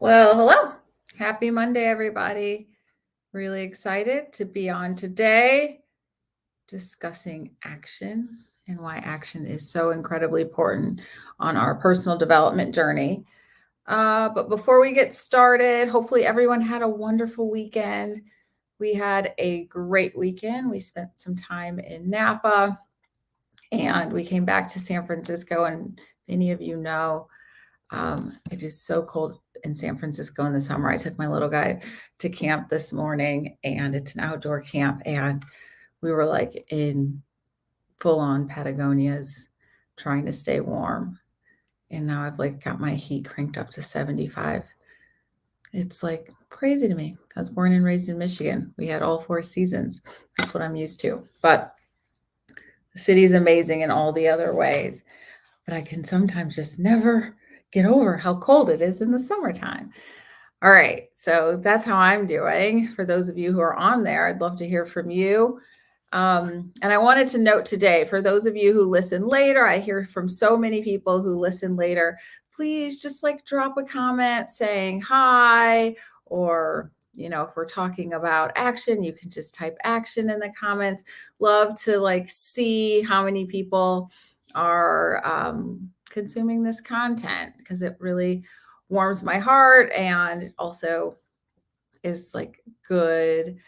Well, hello. Happy Monday, everybody. Really excited to be on today discussing action and why action is so incredibly important on our personal development journey. But before we get started, hopefully everyone had a wonderful weekend. We had a great weekend. We spent some time in Napa and we came back to San Francisco. And many of you know, it is so cold in San Francisco in the summer. I took my little guy to camp this morning, and it's an outdoor camp, and we were like in full on Patagonias trying to stay warm. And now I've like got my heat cranked up to 75. It's like crazy to me. I was born and raised in Michigan. We had all four seasons. That's what I'm used to. But the city is amazing in all the other ways. But I can sometimes just never get over how cold it is in the summertime. All right, so that's how I'm doing. For those of you who are on there, I'd love to hear from you. And I wanted to note today, for those of you who listen later, I hear from so many people who listen later, please just like drop a comment saying hi, or if we're talking about action, you can just type action in the comments. Love to like see how many people are consuming this content, because it really warms my heart and also is like good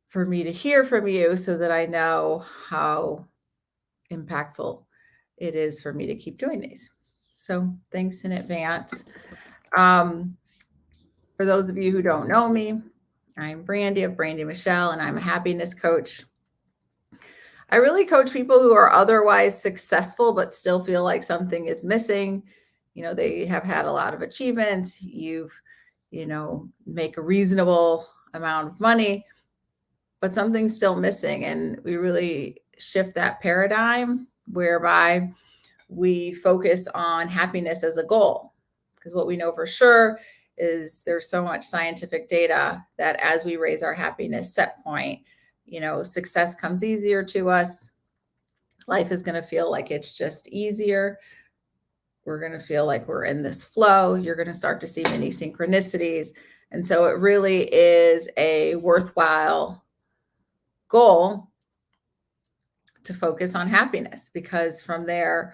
for me to hear from you so that I know how impactful it is for me to keep doing these. So thanks in advance. Um, for those of you who don't know me, I'm Brandi of Brandi Michelle, and I'm a happiness coach. I really coach people who are otherwise successful but still feel like something is missing. They have had a lot of achievements. Make a reasonable amount of money, but something's still missing. And we really shift that paradigm whereby we focus on happiness as a goal. Because what we know for sure is there's so much scientific data that as we raise our happiness set point, success comes easier to us. Life is going to feel like it's just easier. We're going to feel like we're in this flow. You're going to start to see many synchronicities. And so it really is a worthwhile goal to focus on happiness, because from there,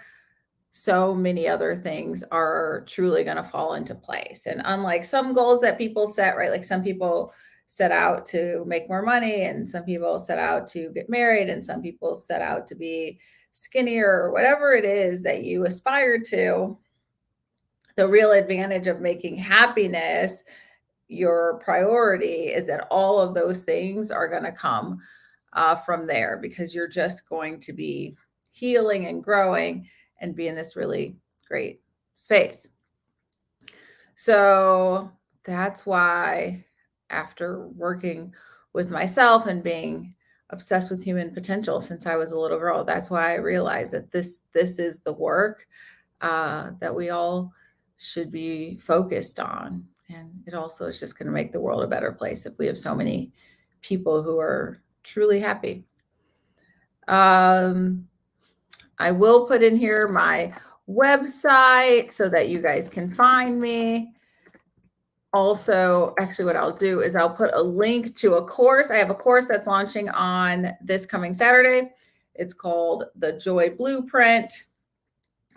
so many other things are truly going to fall into place. And unlike some goals that people set, right? Like some people set out to make more money, and some people set out to get married, and some people set out to be skinnier, or whatever it is that you aspire to. The real advantage of making happiness your priority is that all of those things are going to come from there, because you're just going to be healing and growing and be in this really great space. So that's why, after working with myself and being obsessed with human potential since I was a little girl, that's why I realized that this is the work that we all should be focused on. And it also is just going to make the world a better place if we have so many people who are truly happy. I will put in here my website so that you guys can find me. Also, actually, what I'll do is I'll put a link to a course. I have a course that's launching on this coming Saturday. It's called The Joy Blueprint.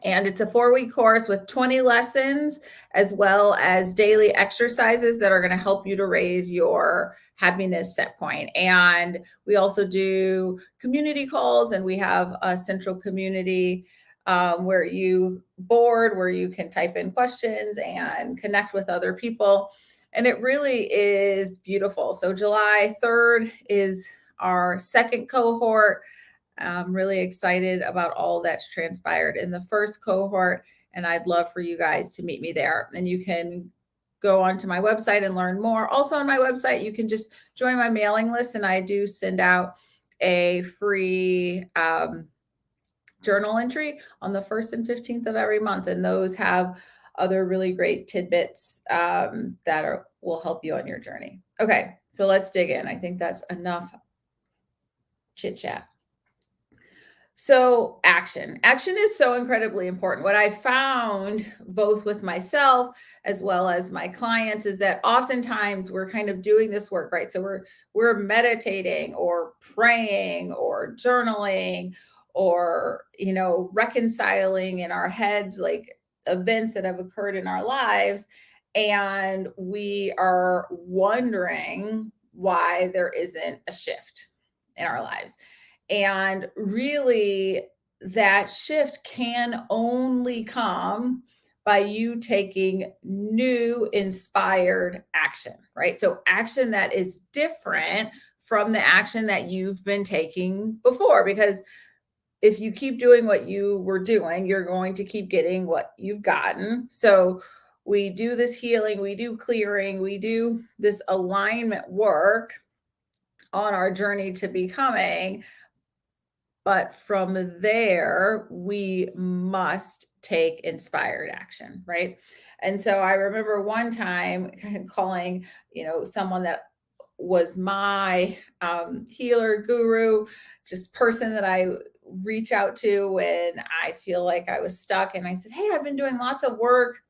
And it's a 4-week course with 20 lessons, as well as daily exercises that are going to help you to raise your happiness set point. And we also do community calls, and we have a central community where you can type in questions and connect with other people. And it really is beautiful. So July 3rd is our second cohort. I'm really excited about all that's transpired in the first cohort, and I'd love for you guys to meet me there. And you can go onto my website and learn more. Also on my website, you can just join my mailing list, and I do send out a free journal entry on the 1st and 15th of every month. And those have other really great tidbits that will help you on your journey. Okay, so let's dig in. I think that's enough chit chat. So action is so incredibly important. What I found both with myself as well as my clients is that oftentimes we're kind of doing this work, right? So we're meditating or praying or journaling or, reconciling in our heads like events that have occurred in our lives, and we are wondering why there isn't a shift in our lives. And really, that shift can only come by you taking new inspired action, right? So, action that is different from the action that you've been taking before. Because if you keep doing what you were doing, you're going to keep getting what you've gotten. So, we do this healing, we do clearing, we do this alignment work on our journey to becoming. But from there, we must take inspired action, right? And so I remember one time calling, someone that was my healer guru, just person that I reach out to when I feel like I was stuck. And I said, "Hey, I've been doing lots of work,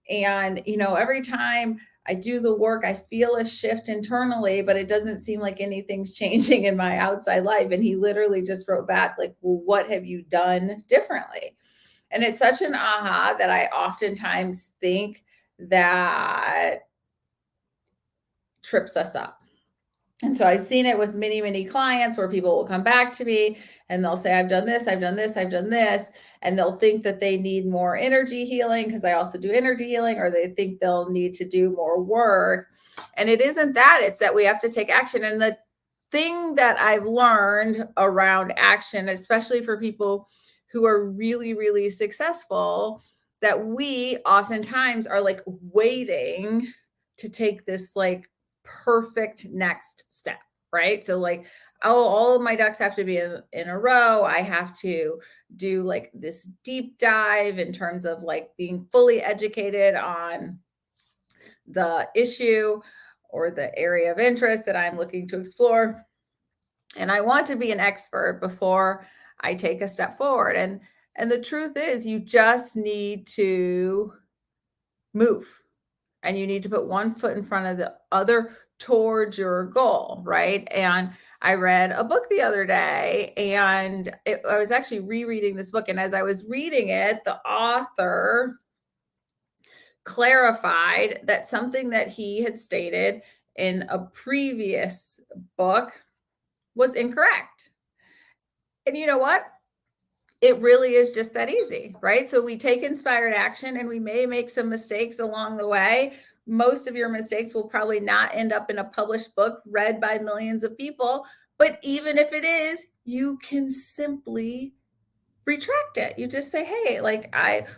and, every time I do the work, I feel a shift internally, but it doesn't seem like anything's changing in my outside life." And he literally just wrote back, like, "Well, what have you done differently?" And it's such an aha that I oftentimes think that trips us up. And so I've seen it with many, many clients where people will come back to me and they'll say, "I've done this, I've done this, I've done this." And they'll think that they need more energy healing because I also do energy healing, or they think they'll need to do more work. And it isn't that, it's that we have to take action. And the thing that I've learned around action, especially for people who are really, really successful, that we oftentimes are like waiting to take this like perfect next step, right? So like, oh, all of my ducks have to be in a row. I have to do like this deep dive in terms of like being fully educated on the issue or the area of interest that I'm looking to explore. And I want to be an expert before I take a step forward. And the truth is, you just need to move, and you need to put one foot in front of the other towards your goal, right? And I read a book the other day, and I was actually rereading this book. And as I was reading it, the author clarified that something that he had stated in a previous book was incorrect. And you know what? It really is just that easy, right? So we take inspired action and we may make some mistakes along the way. Most of your mistakes will probably not end up in a published book read by millions of people. But even if it is, you can simply retract it. You just say, "Hey,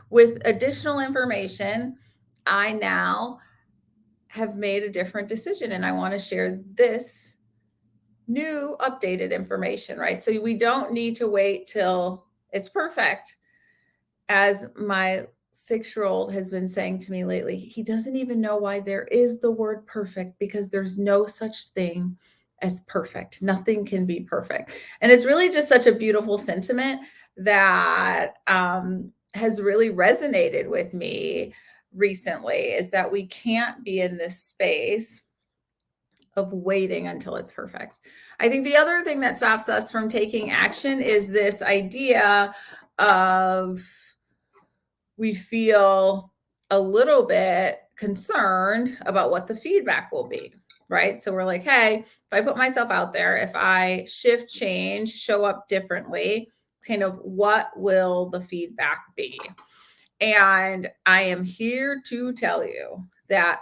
with additional information, I now have made a different decision and I want to share this new updated information," right? So we don't need to wait till it's perfect. As my 6-year-old has been saying to me lately, he doesn't even know why there is the word perfect, because there's no such thing as perfect. Nothing can be perfect. And it's really just such a beautiful sentiment that has really resonated with me recently, is that we can't be in this space of waiting until it's perfect. I think the other thing that stops us from taking action is this idea of, we feel a little bit concerned about what the feedback will be, right? So we're like, "Hey, if I put myself out there, if I shift, change, show up differently, kind of what will the feedback be?" And I am here to tell you that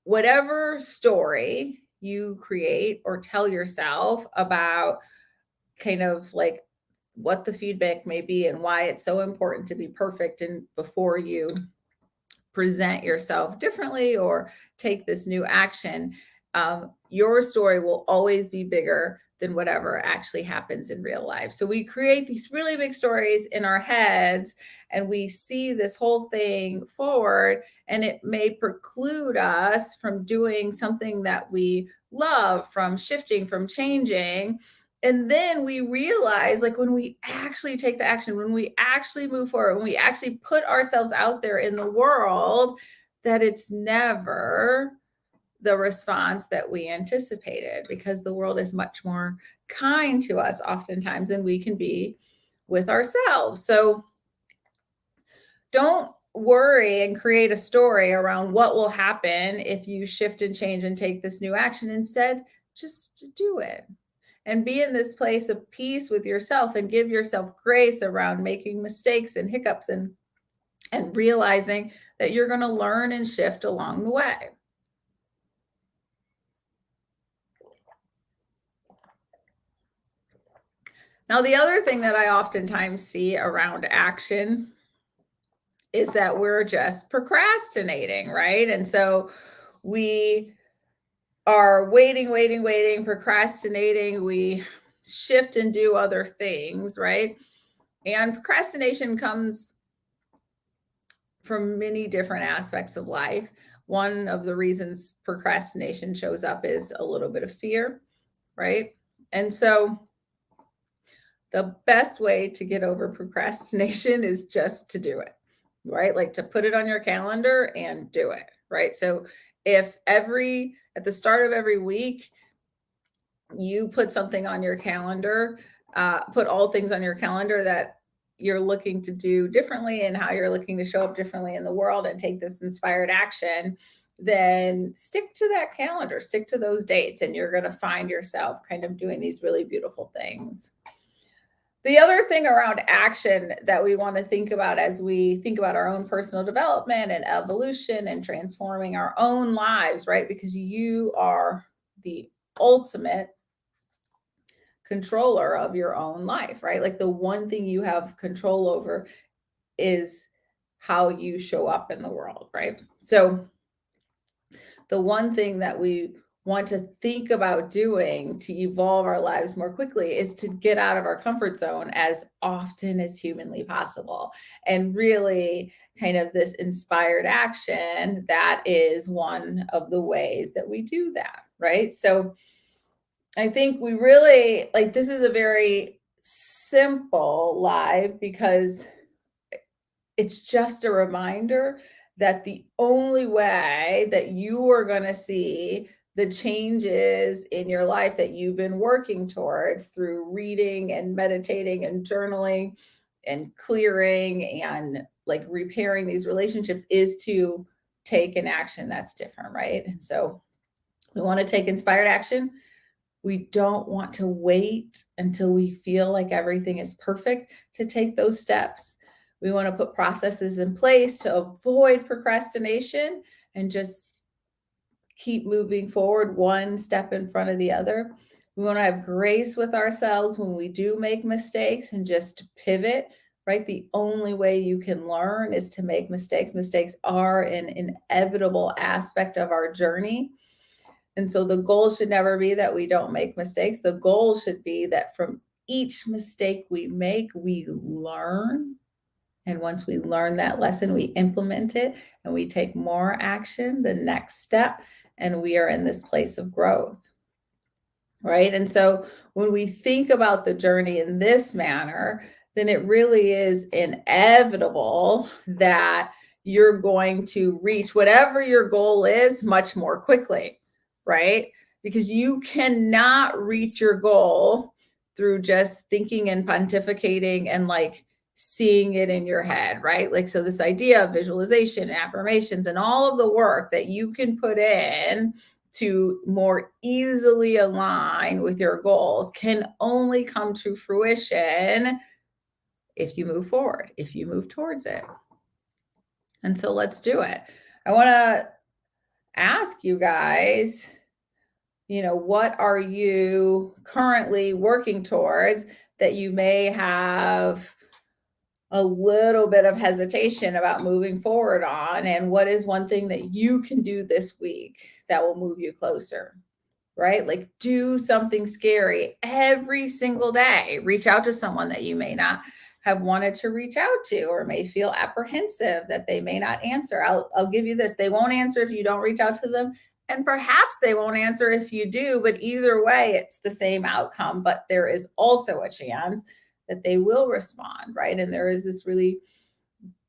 whatever story you create or tell yourself about kind of like what the feedback may be and why it's so important to be perfect, and before you present yourself differently or take this new action, your story will always be bigger than whatever actually happens in real life. So we create these really big stories in our heads and we see this whole thing forward, and it may preclude us from doing something that we love, from shifting, from changing. And then we realize, like, when we actually take the action, when we actually move forward, when we actually put ourselves out there in the world, that it's never the response that we anticipated, because the world is much more kind to us oftentimes than we can be with ourselves. So don't worry and create a story around what will happen if you shift and change and take this new action. Instead, just do it and be in this place of peace with yourself, and give yourself grace around making mistakes and hiccups, and realizing that you're going to learn and shift along the way. Now, the other thing that I oftentimes see around action is that we're just procrastinating, right? And so we are waiting, procrastinating. We shift and do other things, right? And procrastination comes from many different aspects of life. One of the reasons procrastination shows up is a little bit of fear, right? And so the best way to get over procrastination is just to do it, right? Like to put it on your calendar and do it, right? So if at the start of every week, you put something on your calendar, put all things on your calendar that you're looking to do differently and how you're looking to show up differently in the world, and take this inspired action, then stick to that calendar, stick to those dates, and you're going to find yourself kind of doing these really beautiful things. The other thing around action that we want to think about as we think about our own personal development and evolution and transforming our own lives, right? Because you are the ultimate controller of your own life, right? Like the one thing you have control over is how you show up in the world, right? So the one thing that we want to think about doing to evolve our lives more quickly is to get out of our comfort zone as often as humanly possible. And really, kind of this inspired action, that is one of the ways that we do that, right? So I think we really, like, this is a very simple live, because it's just a reminder that the only way that you are going to see the changes in your life that you've been working towards through reading and meditating and journaling and clearing and like repairing these relationships is to take an action that's different, right? And so we want to take inspired action. We don't want to wait until we feel like everything is perfect to take those steps. We want to put processes in place to avoid procrastination and just keep moving forward one step in front of the other. We want to have grace with ourselves when we do make mistakes and just pivot, right? The only way you can learn is to make mistakes. Mistakes are an inevitable aspect of our journey. And so the goal should never be that we don't make mistakes. The goal should be that from each mistake we make, we learn. And once we learn that lesson, we implement it and we take more action, the next step, and we are in this place of growth, right? And so when we think about the journey in this manner, then it really is inevitable that you're going to reach whatever your goal is much more quickly, right? Because you cannot reach your goal through just thinking and pontificating and like seeing it in your head, right? Like, so this idea of visualization, affirmations, and all of the work that you can put in to more easily align with your goals can only come to fruition if you move forward, if you move towards it. And so let's do it. I want to ask you guys, what are you currently working towards that you may have a little bit of hesitation about moving forward on? And what is one thing that you can do this week that will move you closer, right? Like do something scary every single day. Reach out to someone that you may not have wanted to reach out to, or may feel apprehensive that they may not answer. I'll give you this. They won't answer if you don't reach out to them And perhaps they won't answer if you do, but either way, it's the same outcome. But there is also a chance that they will respond, right? And there is this really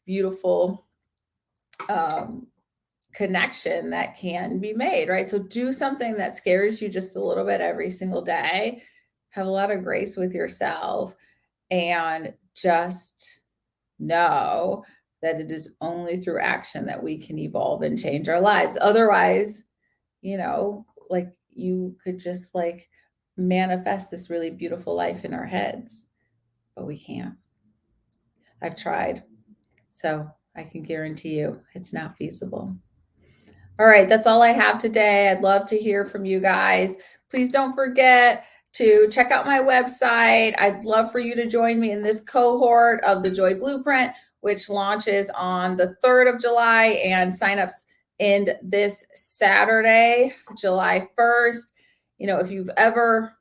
beautiful connection that can be made, right? So do something that scares you just a little bit every single day. Have a lot of grace with yourself and just know that it is only through action that we can evolve and change our lives. Otherwise, like you could just like manifest this really beautiful life in our heads, but we can't. I've tried. So I can guarantee you it's not feasible. All right, that's all I have today. I'd love to hear from you guys. Please don't forget to check out my website. I'd love for you to join me in this cohort of the Joy Blueprint, which launches on the 3rd of July, and signups end this Saturday, July 1st. If you've ever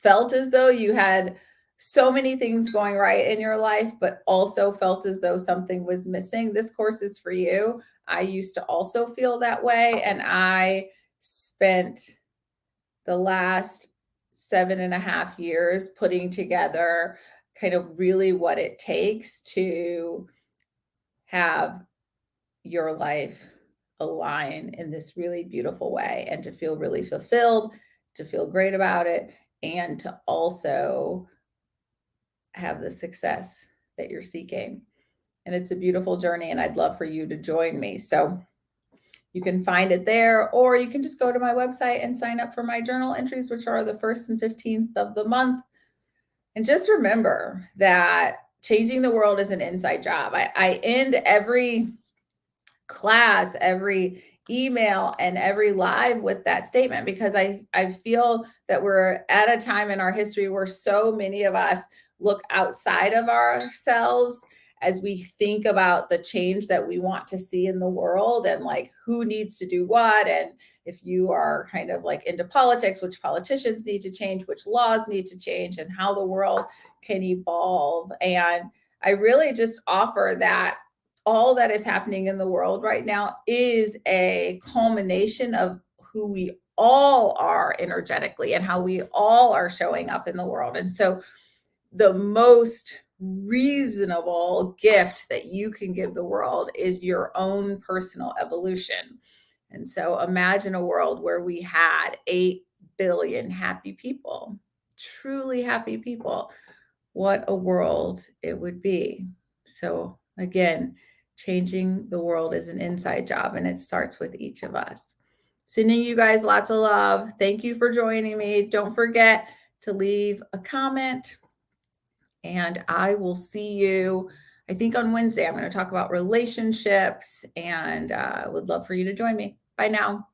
felt as though you had so many things going right in your life, but also felt as though something was missing, this course is for you. I used to also feel that way, and I spent the last 7.5 years putting together kind of really what it takes to have your life align in this really beautiful way and to feel really fulfilled, to feel great about it, and to also have the success that you're seeking. And it's a beautiful journey, and I'd love for you to join me. So you can find it there, or you can just go to my website and sign up for my journal entries, which are the 1st and 15th of the month. And just remember that changing the world is an inside job. I end every class, every email, and every live with that statement, because I feel that we're at a time in our history where so many of us look outside of ourselves as we think about the change that we want to see in the world, and like who needs to do what. And if you are kind of like into politics, which politicians need to change, which laws need to change, and how the world can evolve. And I really just offer that all that is happening in the world right now is a culmination of who we all are energetically and how we all are showing up in the world. And so the most reasonable gift that you can give the world is your own personal evolution. And so imagine a world where we had 8 billion happy people, truly happy people. What a world it would be. So again, changing the world is an inside job, and it starts with each of us. Sending you guys lots of love. Thank you for joining me. Don't forget to leave a comment, and I will see you, I think, on Wednesday. I'm going to talk about relationships, and I would love for you to join me. Bye now.